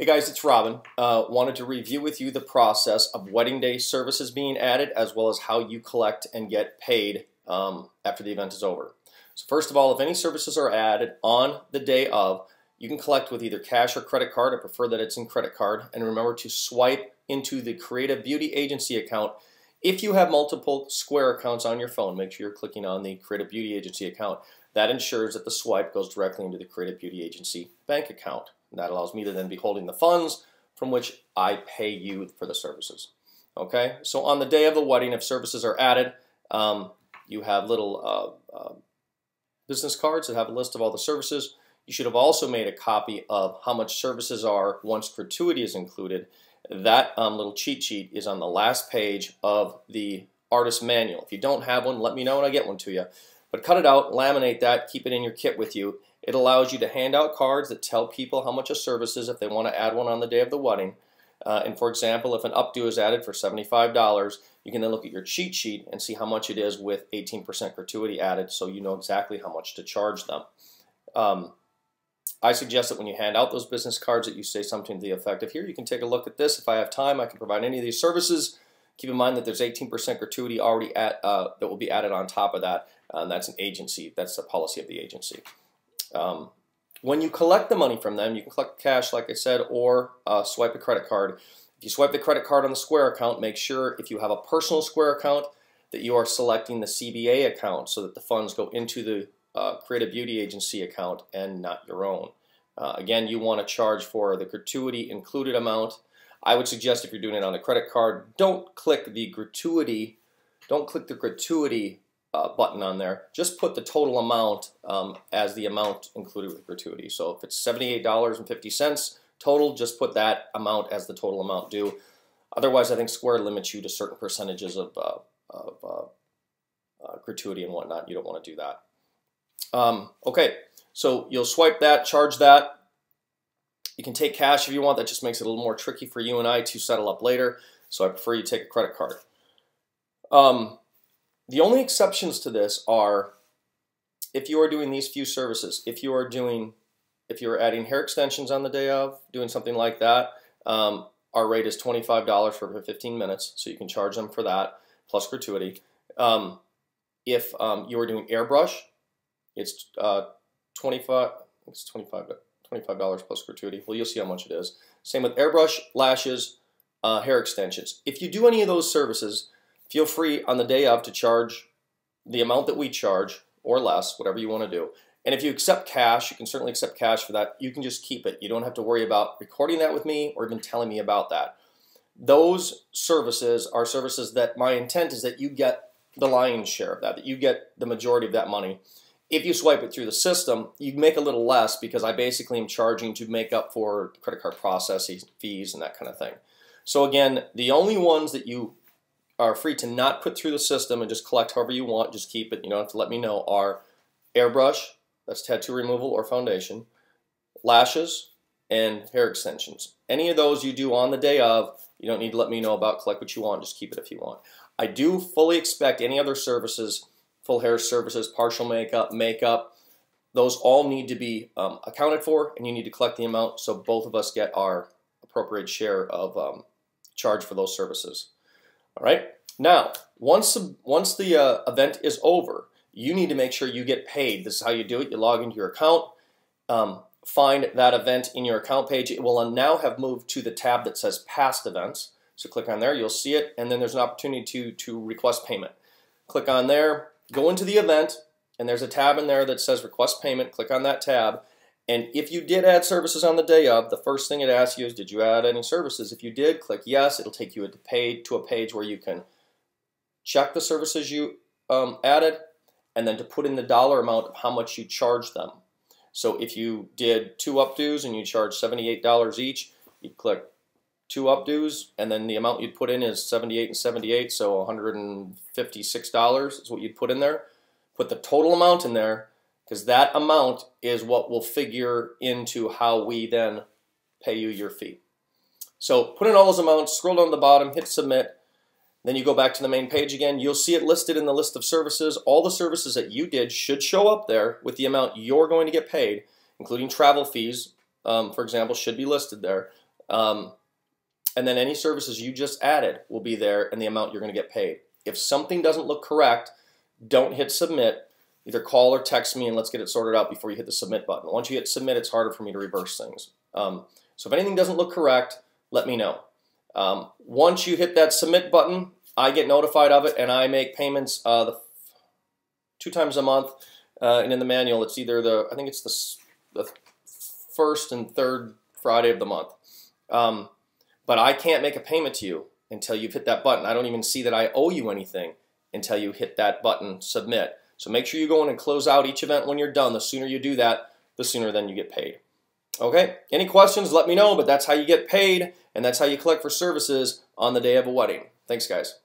Hey guys, it's Robin. Wanted to review with you the process of wedding day services being added, as well as how you collect and get paid after the event is over. So first of all, if any services are added on the day of, you can collect with either cash or credit card. I prefer that it's in credit card. And remember to swipe into the Creative Beauty Agency account. If you have multiple Square accounts on your phone, make sure you're clicking on the Creative Beauty Agency account. That ensures that the swipe goes directly into the Creative Beauty Agency bank account. And that allows me to then be holding the funds from which I pay you for the services. Okay, so on the day of the wedding, if services are added, you have little business cards that have a list of all the services. You should have also made a copy of how much services are once gratuity is included. That little cheat sheet is on the last page of the artist manual. If you don't have one, let me know and I'll get one to you. But cut it out, laminate that, keep it in your kit with you. It allows you to hand out cards that tell people how much a service is if they want to add one on the day of the wedding. And for example, if an updo is added for $75, you can then look at your cheat sheet and see how much it is with 18% gratuity added, so you know exactly how much to charge them. I suggest that when you hand out those business cards that you say something to the effect of, here, you can take a look at this. If I have time, I can provide any of these services. Keep in mind that there's 18% gratuity already that will be added on top of that. And that's an agency. That's the policy of the agency. When you collect the money from them, you can collect cash, like I said, or swipe a credit card. If you swipe the credit card on the Square account, make sure if you have a personal Square account that you are selecting the CBA account so that the funds go into the Creative Beauty Agency account and not your own. Again, you want to charge for the gratuity included amount. I would suggest if you're doing it on a credit card, don't click the gratuity button on there. Just put the total amount as the amount included with gratuity. So if it's $78.50 total, just put that amount as the total amount due. Otherwise, I think Square limits you to certain percentages of gratuity and whatnot. You don't want to do that. Okay, so you'll swipe that, charge that. You can take cash if you want. That just makes it a little more tricky for you and I to settle up later. So I prefer you take a credit card. The only exceptions to this are if you are doing these few services. If you're adding hair extensions on the day of, doing something like that, our rate is $25 for 15 minutes, so you can charge them for that, plus gratuity. If you are doing airbrush, it's $25 plus gratuity. Well, you'll see how much it is. Same with airbrush, lashes, hair extensions. If you do any of those services, feel free on the day of to charge the amount that we charge or less, whatever you want to do. And if you accept cash, you can certainly accept cash for that. You can just keep it. You don't have to worry about recording that with me or even telling me about that. Those services are services that my intent is that you get the lion's share of that you get the majority of that money. If you swipe it through the system, you make a little less because I basically am charging to make up for credit card processing fees and that kind of thing. So again, the only ones that you are free to not put through the system and just collect however you want, just keep it, you don't have to let me know, are airbrush, that's tattoo removal or foundation, lashes, and hair extensions. Any of those you do on the day of, you don't need to let me know about, collect what you want, just keep it if you want. I do fully expect any other services, full hair services, partial makeup, those all need to be accounted for, and you need to collect the amount so both of us get our appropriate share of charge for those services. All right. Now, once the event is over, you need to make sure you get paid. This is how you do it. You log into your account, find that event in your account page. It will now have moved to the tab that says Past Events. So click on there, you'll see it, and then there's an opportunity to request payment. Click on there, go into the event, and there's a tab in there that says Request Payment. Click on that tab. And if you did add services on the day of, the first thing it asks you is, did you add any services? If you did, click yes. It'll take you to a page where you can check the services you added and then to put in the dollar amount of how much you charge them. So if you did 2 updos and you charge $78 each, you click 2 updos, and then the amount you'd put in is $78 and $78, so $156 is what you'd put in there. Put the total amount in there, because that amount is what will figure into how we then pay you your fee. So put in all those amounts, scroll down to the bottom, hit submit, then you go back to the main page again. You'll see it listed in the list of services. All the services that you did should show up there with the amount you're going to get paid, including travel fees, for example, should be listed there. And then any services you just added will be there and the amount you're going to get paid. If something doesn't look correct, don't hit submit. Either call or text me and let's get it sorted out before you hit the submit button. Once you hit submit, it's harder for me to reverse things. So if anything doesn't look correct, let me know. Once you hit that submit button, I get notified of it and I make payments 2 times a month. And in the manual, it's either I think it's the first and third Friday of the month. But I can't make a payment to you until you've hit that button. I don't even see that I owe you anything until you hit that button, submit. So make sure you go in and close out each event when you're done. The sooner you do that, the sooner then you get paid. Okay, any questions, let me know, but that's how you get paid, and that's how you collect for services on the day of a wedding. Thanks, guys.